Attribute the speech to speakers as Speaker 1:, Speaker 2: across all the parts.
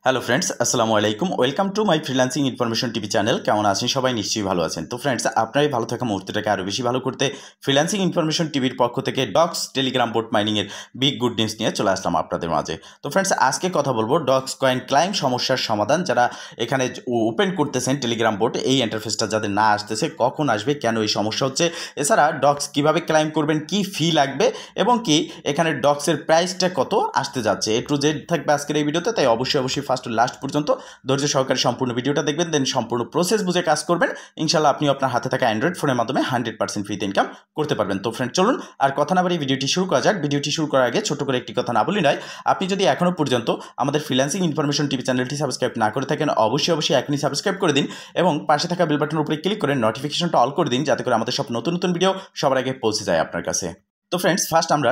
Speaker 1: Hello friends, আসসালামু আলাইকুম। Welcome to my freelancing information TV channel. কেমন আছেন সবাই? নিশ্চয়ই ভালো আছেন। তো ফ্রেন্ডস, আপনারই ভালো থাকা মুহূর্তটাকে আরও বেশি ভালো করতে ফ্রিল্যান্সিং ইনফরমেশন টিভির পক্ষ থেকে ডক্স টেলিগ্রাম বোট মাইনিংয়ের বিগ গুড নিউজ নিয়ে চলে আসলাম আপনাদের মাঝে। তো ফ্রেন্ডস, আজকে কথা বলবো ডক্স কয়েন ক্লাইম সমস্যার সমাধান। যারা এখানে ওপেন করতেছেন টেলিগ্রাম বোট, এই ইন্টারফেসটা যাদের না আসতেছে, কখন আসবে, কেন এই সমস্যা হচ্ছে, এছাড়া ডক্স কীভাবে ক্লাইম করবেন, কি ফি লাগবে এবং কি এখানে ডক্সের প্রাইসটা কত আসতে যাচ্ছে, এ টু জেড থাকবে আজকের এই ভিডিওতে। তাই অবশ্যই ফার্স্ট টু লাস্ট পর্যন্ত ধৈর্য সহকারে সম্পূর্ণ ভিডিওটা দেখবেন, দেন সম্পূর্ণ প্রসেস বুঝে কাজ করবেন। ইনশাল্লাহ আপনি আপনার হাতে থাকা অ্যান্ড্রয়েড ফোনের মাধ্যমে 100% ফ্রিতে ইনকাম করতে পারবেন। তো ফ্রেন্ড, চলুন আর কথা না বাড়িয়ে ভিডিওটি শুরু করা যাক। ভিডিওটি শুরু করার আগে ছোট করে একটি কথা না বলি নয়, আপনি যদি এখনও পর্যন্ত আমাদের ফ্রিল্যান্সিং ইনফরমেশন টিভি চ্যানেলটি সাবস্ক্রাইব না করে থাকেন, অবশ্যই এখনই সাবস্ক্রাইব করে দিন এবং পাশে থাকা বেল বাটনের উপরে ক্লিক করে নোটিফিকেশনটা অল করে দিন, যাতে করে আমাদের সব নতুন নতুন ভিডিও সবার আগে পৌঁছে যায় আপনার কাছে। তো ফ্রেন্ডস, ফার্স্ট আমরা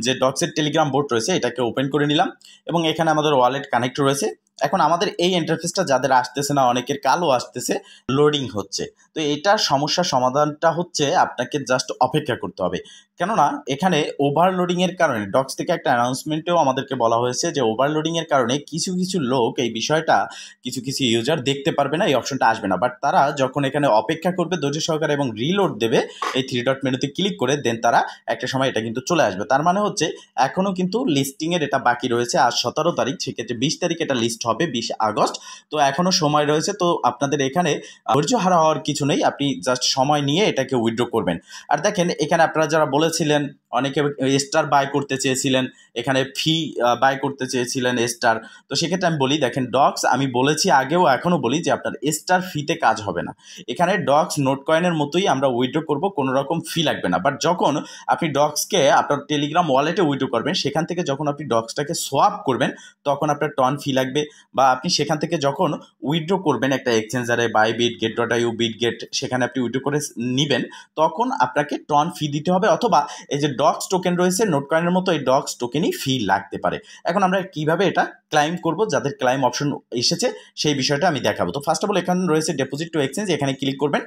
Speaker 1: যে ডক্সের টেলিগ্রাম বোট রয়েছে এটাকে ওপেন করে নিলাম এবং এখানে আমাদের ওয়ালেট কানেক্ট রয়েছে। এখন আমাদের এই ইন্টারফেসটা যাদের আসতেছে না, অনেকের কালো আসতেছে, লোডিং হচ্ছে। তো এটার সমস্যার সমাধানটা হচ্ছে আপনাকে জাস্ট অপেক্ষা করতে হবে। কেননা এখানে ওভারলোডিংয়ের কারণে ডক্স থেকে একটা অ্যানাউন্সমেন্টেও আমাদেরকে বলা হয়েছে যে ওভারলোডিংয়ের কারণে কিছু কিছু লোক এই বিষয়টা, কিছু কিছু ইউজার দেখতে পারবে না, এই অপশনটা আসবে না। বাট তারা যখন এখানে অপেক্ষা করবে ধৈর্য সহকারে এবং রিলোড দেবে এই 3 ডট মেনুতে ক্লিক করে, দেন তারা একটা সময় এটা কিন্তু চলে আসবে। তার মানে হচ্ছে এখনও কিন্তু লিস্টিংয়ের এটা বাকি রয়েছে। আজ 17 তারিখ, সেক্ষেত্রে 20 তারিখ এটা লিস্ট হবে, 20 আগস্ট। তো এখনও সময় রয়েছে। তো আপনাদের এখানে ধৈর্য হারা হওয়ার কিছু নেই, আপনি জাস্ট সময় নিয়ে এটাকে উইথড্র করবেন। আর দেখেন এখানে আপনারা যারা বলেছিলেন, অনেকে স্টার বাই করতে চেয়েছিলেন, এখানে ফি বাই করতে চেয়েছিলেন স্টার। তো সেক্ষেত্রে আমি বলি, দেখেন ডক্স, আমি বলেছি আগেও এখনও বলি যে আপনার স্টার ফিতে কাজ হবে না। এখানে ডক্স নোট কয়েনের মতোই আমরা উইথড্র করব, কোনো রকম ফি লাগবে না। বাট যখন আপনি ডক্সকে আপনার টেলিগ্রাম ওয়ালেটে উইথড্র করবেন, সেখান থেকে যখন আপনি ডক্সটাকে সোয়াপ করবেন তখন আপনার টন ফি লাগবে। বা আপনি সেখান থেকে যখন উইথড্র করবেন একটা এক্সচেঞ্জারে, বাইবিট, get.io, বিটগেট, সেখানে আপনি উইথড্র করে নেবেন, তখন আপনাকে টন ফি দিতে হবে। অথবা এই যে ডক্স টোকেন রয়েছে নোট কয়েনের মতো, এই ডক্স টোকেনই ফি লাগতে পারে। এখন আমরা কিভাবে এটা ক্লাইম করব, যাদের ক্লাইম অপশন এসেছে সেই বিষয়টা আমি দেখাবো। তো ফার্স্ট অফ অল এখানে রয়েছে ডিপোজিট টু এক্সচেঞ্জ, এখানে ক্লিক করবেন।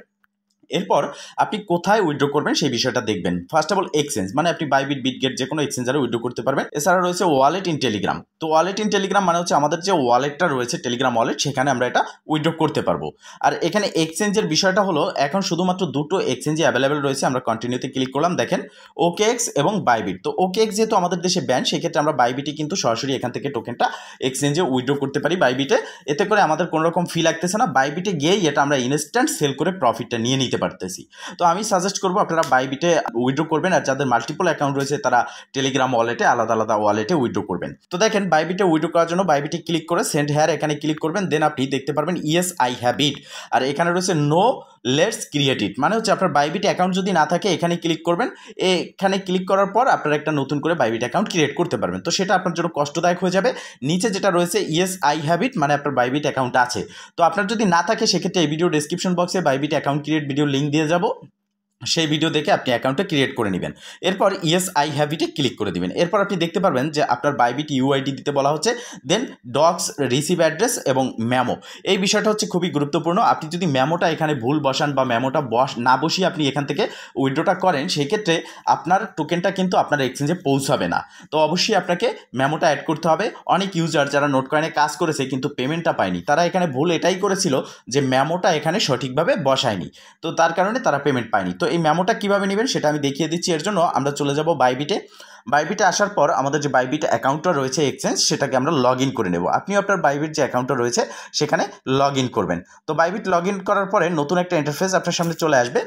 Speaker 1: এরপর আপনি কোথায় উইথড্র করবেন সেই বিষয়টা দেখবেন। ফার্স্ট অফ অল এক্সচেঞ্জ, মানে আপনি বাইবিট, বিটগেট যে কোনো এক্সচেঞ্জারে উইথড্র করতে পারবেন। এছাড়া রয়েছে ওয়ালেট ইন টেলিগ্রাম। তো ওয়ালেট ইন টেলিগ্রাম মানে হচ্ছে আমাদের যে ওয়ালেটটা রয়েছে টেলিগ্রাম ওয়ালেট, সেখানে আমরা এটা উইথড্র করতে পারবো। আর এখানে এক্সচেঞ্জের বিষয়টা হলো এখন শুধুমাত্র দুটো এক্সচেঞ্জে অ্যাভেলেবেল রয়েছে। আমরা কন্টিনিউতে ক্লিক করলাম, দেখেন ওকেএক্স এবং বাইবিট। তো ওকেএক্স যেহেতু আমাদের দেশে ব্যান, সেক্ষেত্রে আমরা বাইবিটে কিন্তু সরাসরি এখান থেকে টোকেনটা এক্সচেঞ্জে উইথড্র করতে পারি বাইবিটে। এতে করে আমাদের কোনো রকম ফি লাগতেছে না। বাইবিটে গিয়েই এটা আমরা ইনস্ট্যান্ট সেল করে প্রফিটটা নিয়ে নিতে পারতেছি। তো আমি সাজেস্ট করবো আপনারা বাইবিটে উইথড্র করবেন, আর যাদের মাল্টিপল অ্যাকাউন্ট রয়েছে তারা টেলিগ্রাম ওয়ালেটে আলাদা আলাদা ওয়ালেটে উইথড্র করবেন। তো দেখেন বাইবিটে উইথড্র করার জন্য বাইবিটে ক্লিক করে সেন্ড হেয়ার এখানে ক্লিক করবেন, দেন আপনি দেখতে পারবেন ইয়েস আই হ্যাভ ইট। আর এখানে রয়েছে নো লেটস ক্রিয়েট ইট, মানে হচ্ছে আপনার বাইবিট অ্যাকাউন্ট যদি না থাকে এখানে ক্লিক করবেন। এখানে ক্লিক করার পর আপনারা একটা নতুন করে বাইবিট অ্যাকাউন্ট ক্রিয়েট করতে পারবেন। তো সেটা আপনার জন্য কষ্টদায়ক হয়ে যাবে। নিচে যেটা রয়েছে ইয়েস আই হ্যাভ ইট, মানে আপনার বাইবিট অ্যাকাউন্ট আছে। তো আপনার যদি না থাকে সেক্ষেত্রে এই ভিডিও ডেসক্রিপশন বক্সে Bybit account create video link দিয়ে যাবো, সেই ভিডিও দেখে আপনি অ্যাকাউন্টটা ক্রিয়েট করে নেবেন। এরপর ইয়েস আই হ্যাভ ইটে ক্লিক করে দিবেন। এরপর আপনি দেখতে পারবেন যে আপনার বাইবিট ইউআইডি দিতে বলা হচ্ছে, দেন ডক্স রিসিভ অ্যাড্রেস এবং মেমো। এই বিষয়টা হচ্ছে খুবই গুরুত্বপূর্ণ। আপনি যদি মেমোটা এখানে ভুল বসান বা মেমোটা না বসিয়ে আপনি এখান থেকে উইথড্রটা করেন, সেক্ষেত্রে আপনার টোকেনটা কিন্তু আপনার এক্সচেঞ্জে পৌঁছাবে না। তো অবশ্যই আপনাকে মেমোটা অ্যাড করতে হবে। অনেক ইউজার যারা নোট কয়েনে কাজ করেছে কিন্তু পেমেন্টটা পায়নি, তারা এখানে ভুল এটাই করেছিল যে মেমোটা এখানে সঠিকভাবে বসায়নি, তো তার কারণে তারা পেমেন্ট পায়নি। তো এই মেমোটা কীভাবে নেবেন সেটা আমি দেখিয়ে দিচ্ছি। এর জন্য আমরা চলে যাব বাইবিটে। বাইবিটে আসার পর আমাদের যে বাইবিট অ্যাকাউন্টটা রয়েছে এক্সচেঞ্জ, সেটাকে আমরা লগ ইন করে নেব। আপনিও আপনার বাইবিট যে অ্যাকাউন্টটা রয়েছে সেখানে লগ ইন করবেন। তো বাইবিট লগ ইন করার পরে নতুন একটা ইন্টারফেস আপনার সামনে চলে আসবে।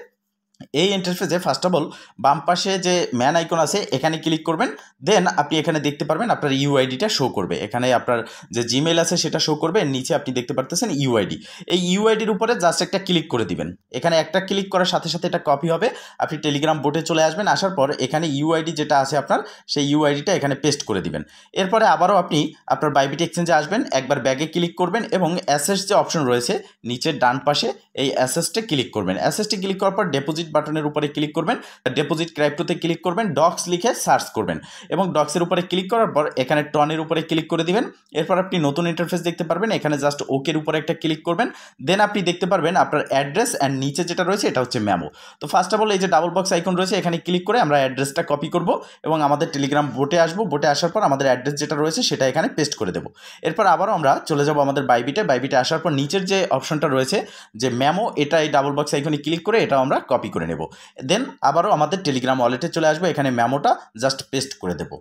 Speaker 1: এই ইন্টারফেসে ফার্স্ট অফ অল বাম পাশে যে ম্যান আইকন আছে এখানে ক্লিক করবেন, দেন আপনি এখানে দেখতে পারবেন আপনার ইউআইডিটা শো করবে। এখানে আপনার যে জিমেল আছে সেটা শো করবে, নিচে আপনি দেখতে পারতেছেন ইউআইডি। এই ইউআইডির উপরে জাস্ট একটা ক্লিক করে দিবেন। এখানে একটা ক্লিক করার সাথে সাথে এটা কপি হবে, আপনি টেলিগ্রাম বোটে চলে আসবেন। আসার পর এখানে ইউআইডি যেটা আছে আপনার, সেই ইউআইডিটা এখানে পেস্ট করে দিবেন। এরপরে আবারও আপনি আপনার বাইবিট এক্সচেঞ্জে আসবেন, একবার ব্যাগে ক্লিক করবেন এবং অ্যাসেস যে অপশন রয়েছে নিচের ডান পাশে, এই অ্যাসেসটে ক্লিক করবেন। অ্যাসেসটে ক্লিক করার পর ডিপোজিট বাটনের উপরে ক্লিক করবেন, ডিপোজিট ক্রাইপ্টোতে ক্লিক করবেন, ডক্স লিখে সার্চ করবেন এবং ডক্সের উপরে ক্লিক করার পর এখানে টনের উপরে ক্লিক করে দিবেন। এরপর আপনি নতুন ইন্টারফেস দেখতে পারবেন, এখানে জাস্ট ওকের উপরে একটা ক্লিক করবেন। দেন আপনি দেখতে পারবেন আপনার অ্যাড্রেস অ্যান্ড নিচে যেটা রয়েছে এটা হচ্ছে মেমো। তো ফার্স্ট অফ অল এই যে ডাবল বক্স আইকন রয়েছে এখানে ক্লিক করে আমরা অ্যাড্রেসটা কপি করব এবং আমাদের টেলিগ্রাম বোটে আসবো। বোটে আসার পর আমাদের অ্যাড্রেস যেটা রয়েছে সেটা এখানে পেস্ট করে দেবো। এরপর আবারও আমরা চলে যাব আমাদের বাইবিটে আসার পর নিচের যে অপশনটা রয়েছে যে মেমো, এটা এই ডাবল বক্স আইকনে ক্লিক করে এটাও আমরা কপি করে নেব। দেন আবারও আমাদের টেলিগ্রাম ওয়ালেটে চলে আসবো, এখানে মেমোটা জাস্ট পেস্ট করে দেবো।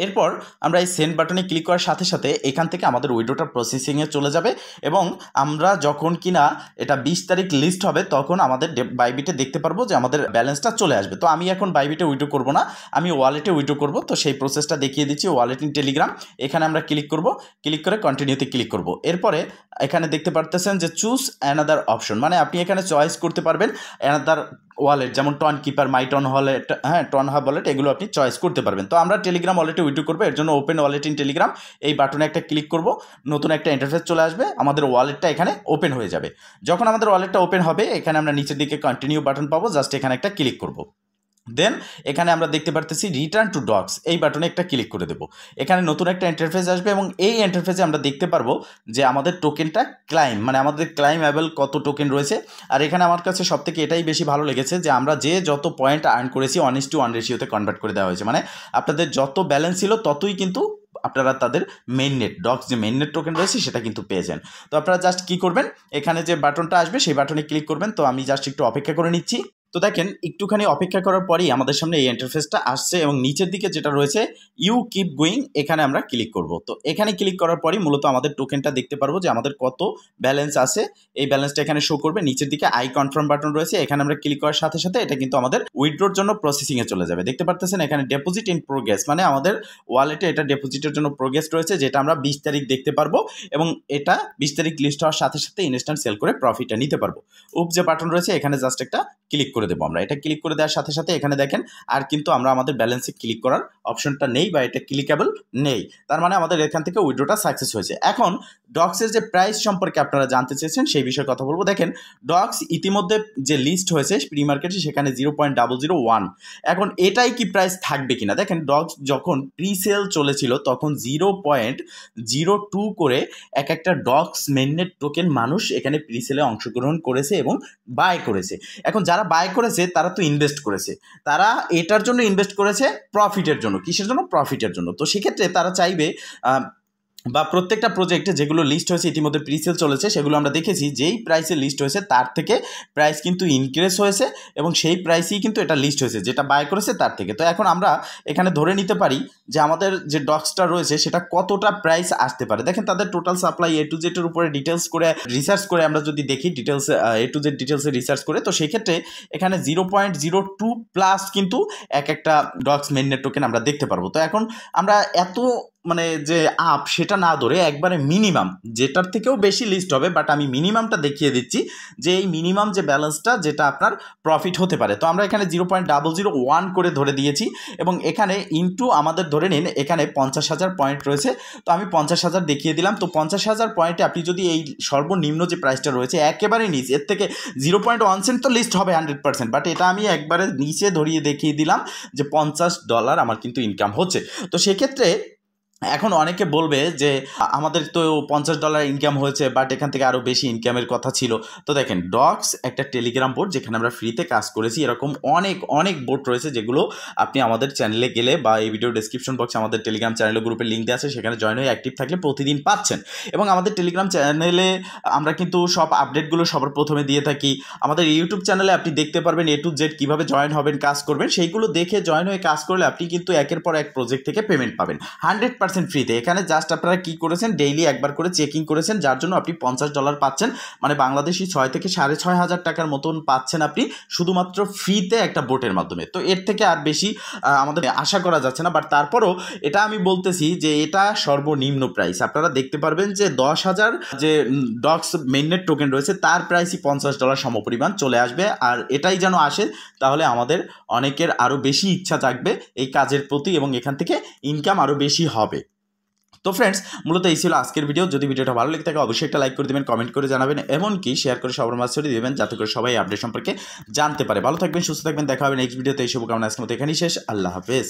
Speaker 1: এরপর আমরা এই সেন্ড বাটনে ক্লিক করার সাথে সাথে এখান থেকে আমাদের উইড্রোটা প্রসেসিংয়ে চলে যাবে এবং আমরা যখন কিনা এটা 20 তারিখ লিস্ট হবে তখন আমাদের বাইবিটে দেখতে পারবো যে আমাদের ব্যালেন্সটা চলে আসবে। তো আমি এখন বাইবিটে উইড্রো করব না, আমি ওয়ালেটে উইড্রো করব। তো সেই প্রসেসটা দেখিয়ে দিচ্ছি। ওয়ালেট ইন টেলিগ্রাম, এখানে আমরা ক্লিক করব, ক্লিক করে কন্টিনিউতে ক্লিক করব। এরপরে এখানে দেখতে পারতেছেন যে চুজ অ্যানাদার অপশন, মানে আপনি এখানে চয়েস করতে পারবেন অ্যানাদার ওয়ালেট, যেমন Tonkeeper, my Ton wallet, Tonhub wallet, এগুলো আপনি চয়েস করতে পারবেন। তো আমরা টেলিগ্রাম ওয়ালেটে উইড্রো করবো, এর জন্য ওপেন ওয়ালেট ইন টেলিগ্রাম এই বাটনে একটা ক্লিক করব, নতুন একটা ইন্টারফেস চলে আসবে, আমাদের ওয়ালেটটা এখানে ওপেন হয়ে যাবে। যখন আমাদের ওয়ালেটটা ওপেন হবে এখানে আমরা নিচের দিকে কন্টিনিউ বাটন পাবো, জাস্ট এখানে একটা ক্লিক করব। দেন এখানে আমরা দেখতে পারতেছি রিটার্ন টু ডক্স, এই বাটনে একটা ক্লিক করে দেবো। এখানে নতুন একটা ইন্টারফেস আসবে এবং এই ইন্টারফেসে আমরা দেখতে পারবো যে আমাদের টোকেনটা ক্লাইম, মানে আমাদের ক্লাইমেবল কত টোকেন রয়েছে। আর এখানে আমার কাছে সবথেকে এটাই বেশি ভালো লেগেছে যে আমরা যে যত পয়েন্ট আর্ন করেছি 1:1 রেশিওতে কনভার্ট করে দেওয়া হয়েছে, মানে আপনাদের যত ব্যালেন্স ছিল ততই কিন্তু আপনারা তাদের মেইননেট ডক্স যে মেইননেট টোকেন রয়েছে সেটা কিন্তু পেয়েছেন। তো আপনারা জাস্ট কী করবেন, এখানে যে বাটনটা আসবে সেই বাটনে ক্লিক করবেন। তো আমি জাস্ট একটু অপেক্ষা করে নিচ্ছি। তো দেখেন একটুখানি অপেক্ষা করার পরেই আমাদের সামনে এই ইন্টারফেসটা আসছে এবং নিচের দিকে যেটা রয়েছে ইউ কিপ গোয়িং, এখানে আমরা ক্লিক করব। তো এখানে ক্লিক করার পরই মূলত আমাদের টোকেনটা দেখতে পারবো যে আমাদের কত ব্যালেন্স আছে, এই ব্যালেন্সটা এখানে শো করবে। নিচের দিকে আই কনফার্ম বাটন রয়েছে, এখানে আমরা ক্লিক করার সাথে সাথে এটা কিন্তু আমাদের উইথড্রোর জন্য প্রসেসিংয়ে চলে যাবে। দেখতে পারতেছেন এখানে ডেপোজিট ইন প্রোগ্রেস, মানে আমাদের ওয়ালেটে এটা ডেপোজিটের জন্য প্রোগ্রেস রয়েছে, যেটা আমরা 20 তারিখ দেখতে পারবো এবং এটা 20 তারিখ লিস্ট হওয়ার সাথে সাথে ইনস্ট্যান্ট সেল করে প্রফিটটা নিতে পারবো। উপ যে বাটন রয়েছে এখানে জাস্ট একটা ক্লিক করে দেবো আমরা। এটা ক্লিক করে দেওয়ার সাথে সাথে এখানে দেখেন আর কিন্তু আমরা আমাদের ব্যালেন্সে ক্লিক করার অপশনটা নেই বা এটা ক্লিকেবল নেই, তার মানে আমাদের এখান থেকে উইড্রোটা সাকসেস হয়েছে। এখন ডক্সের যে প্রাইস সম্পর্কে আপনারা জানতে চেয়েছেন সেই বিষয়ে কথা বলবো। দেখেন ডক্স ইতিমধ্যে যে লিস্ট হয়েছে প্রি মার্কেটে সেখানে 0.001, এখন এটাই কি প্রাইস থাকবে কিনা। দেখেন ডক্স যখন প্রি সেল চলেছিল তখন 0.02 করে এক একটা ডক্স মেইননেট টোকেন মানুষ এখানে প্রি সেলে অংশগ্রহণ করেছে এবং বাই করেছে। এখন যারা বাই করেছে তারা তো ইনভেস্ট করেছে, তারা এটার জন্য ইনভেস্ট করেছে প্রফিটের জন্য। কিসের জন্য? প্রফিটের জন্য। তো সেক্ষেত্রে তারা চাইবে বা প্রত্যেকটা প্রজেক্টে যেগুলো লিস্ট হয়েছে ইতিমধ্যে প্রিসেল চলেছে সেগুলো আমরা দেখেছি যেই প্রাইসে লিস্ট হয়েছে তার থেকে প্রাইস কিন্তু ইনক্রিজ হয়েছে এবং সেই প্রাইসেই কিন্তু এটা লিস্ট হয়েছে যেটা বাই করেছে তার থেকে। তো এখন আমরা এখানে ধরে নিতে পারি যে আমাদের যে ডক্সটা রয়েছে সেটা কতটা প্রাইস আসতে পারে। দেখেন তাদের total supply A to Z এর উপরে ডিটেলস করে রিসার্চ করে আমরা যদি দেখি ডিটেলস A to Z ডিটেলসে রিসার্চ করে, তো সেক্ষেত্রে এখানে 0.02 প্লাস কিন্তু এক একটা ডক্স মেইননেট টোকেন আমরা দেখতে পারবো। তো এখন আমরা এত মানে যে আপ সেটা না ধরে একবারে মিনিমাম যেটার থেকেও বেশি লিস্ট হবে, বাট আমি মিনিমামটা দেখিয়ে দিচ্ছি যে এই মিনিমাম যে ব্যালেন্সটা যেটা আপনার প্রফিট হতে পারে। তো আমরা এখানে 0.001 করে ধরে দিয়েছি এবং এখানে ইনটু আমাদের ধরে নিন এখানে 50,000 পয়েন্ট রয়েছে। তো আমি 50,000 দেখিয়ে দিলাম। তো 50,000 পয়েন্টে আপনি যদি এই সর্বনিম্ন যে প্রাইসটা রয়েছে একেবারে নিচ, এর থেকে 0.1 সেন্ট তো লিস্ট হবে 100%, বাট এটা আমি একবারে নিচে ধরিয়ে দেখিয়ে দিলাম যে $50 আমার কিন্তু ইনকাম হচ্ছে। তো সেক্ষেত্রে এখন অনেকে বলবে যে আমাদের তো $50 ইনকাম হয়েছে বাট এখান থেকে আরও বেশি ইনকামের কথা ছিল। তো দেখেন ডক্স একটা টেলিগ্রাম বোর্ড যেখানে আমরা ফ্রিতে কাজ করেছি, এরকম অনেক অনেক বোর্ড রয়েছে যেগুলো আপনি আমাদের চ্যানেলে গেলে বা এই ভিডিও ডেসক্রিপশন বক্সে আমাদের টেলিগ্রাম চ্যানেলের গ্রুপের লিঙ্ক দেওয়া আছে, সেখানে জয়েন হয়ে অ্যাক্টিভ থাকলে প্রতিদিন পাচ্ছেন। এবং আমাদের টেলিগ্রাম চ্যানেলে আমরা কিন্তু সব আপডেটগুলো সবার প্রথমে দিয়ে থাকি। আমাদের ইউটিউব চ্যানেলে আপনি দেখতে পারবেন A to Z কীভাবে জয়েন হবেন, কাজ করবেন, সেইগুলো দেখে জয়েন হয়ে কাজ করলে আপনি কিন্তু একের পর এক প্রজেক্ট থেকে পেমেন্ট পাবেন 100% ফ্রিতে। এখানে জাস্ট আপনারা কি করেছেন ডেইলি একবার করে চেকিং করেছেন, যার জন্য আপনি $50 পাচ্ছেন, মানে বাংলাদেশি 6 থেকে 6,500 টাকার মতন পাচ্ছেন আপনি শুধুমাত্র ফ্রিতে একটা বোটের মাধ্যমে। তো এর থেকে আর বেশি আমাদের আশা করা যাচ্ছে না, বাট তারপরও এটা আমি বলতেছি যে এটা সর্বনিম্ন প্রাইস। আপনারা দেখতে পারবেন যে 10,000 যে ডক্স মেইননেট টোকেন রয়েছে তার প্রাইসই $50 সমপরিমাণ চলে আসবে। আর এটাই যেন আসে তাহলে আমাদের অনেকের আরও বেশি ইচ্ছা জাগবে এই কাজের প্রতি এবং এখান থেকে ইনকাম আরও বেশি হবে। তো ফ্রেন্ডস মূলত এই ছিল আজকের ভিডিও। যদি ভিডিওটা ভালো লেগে থাকে অবশ্যই একটা লাইক করে দেবেন, কমেন্ট করে জানাবেন, এমনকি শেয়ার করে সবার মাঝে ছড়িয়ে দেবেন যাতে করে সবাই আপডেট সম্পর্কে জানতে পারে। ভালো থাকবেন, সুস্থ থাকবেন, দেখা হবে নেক্সট ভিডিওতে। এই শুভকামনা আজকের মতো এখানেই শেষ। আল্লাহ হাফেজ।